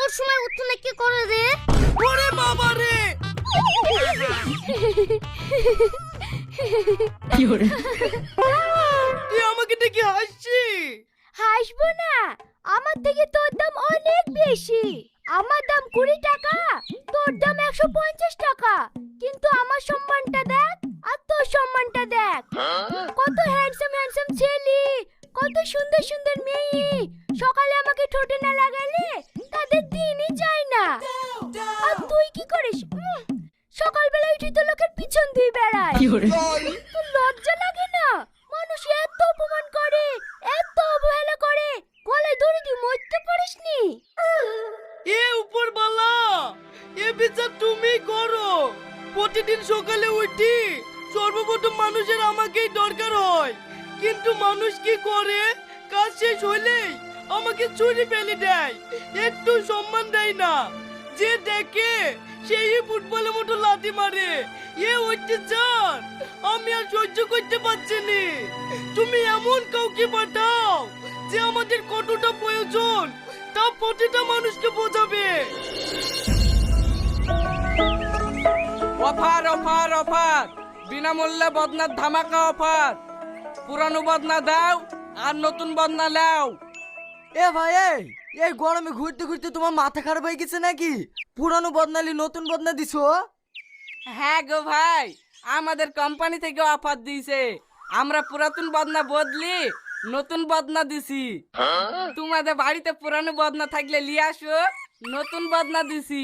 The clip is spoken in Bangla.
তোর সময় উঠনে কি করে রে? ওরে বাবা রে, তুই আমাকে দেখে হাসছি? হাসবো না, আমার থেকে তোর দাম অনেক বেশি। আমার দাম 20 টাকা, তোর দাম 150 টাকা। কিন্তু আমার সম্মানটা দেখ আর তোর সম্মানটা দেখ। কত হ্যান্ডসাম হ্যান্ডসাম ছেলে, কত সুন্দর সুন্দর মেয়ে সকালে আমাকে ঠোঁটে না লাগালে তাদের দিনই যায় না। আর তুই কি করিস? সকালবেলা উঠে তো লোকের পিছন দিয়ে বেড়ায়। তোর লজ্জা লাগে না? মানুষ এত অপমান করে, এত অবহেলা করে, গলায় দড়ি দিয়ে মরতে পারিসনি? এ উপরওয়ালা, এ বিচার তুমি করো। প্রতিদিন সকালে উঠি সর্বপ্রথম মানুষের আমাকেই দরকার হয়, কিন্তু মানুষ কি করে, কাজ শেষ হলেই আমাকে ছুরি ফেলে দেয়, একটু সম্মান দেয় না। যে দেখে সেই ফুটবলের মতো লাথি মারে। এ অত্যাচার আমি আর সহ্য করতে পারছি না। তুমি এমন কাউকে পাঠাও যে আমাদের কতটা প্রয়োজন তা প্রতিটা মানুষকে বোঝাবে। অফার অফার অফার, বিনামূল্যে বদনার ধামাকা অফার। পুরানো বদনা দাও আর নতুন বদনা লাও। এ ভাই, এই গরমে ঘুরতে ঘুরতে তোমার মাথা খারাপ হয়ে গেছে নাকি? পুরানো বদনালি নতুন বদনা দিছো? হ্যাঁ গো ভাই, আমাদের কোম্পানি থেকে অফার দিয়েছে। আমরা পুরাতন বদনা বদলি নতুন বদনা দিছি। তোমাদের বাড়িতে পুরানো বদনা থাকলে লিয়ে আসো, নতুন বদনা দিছি।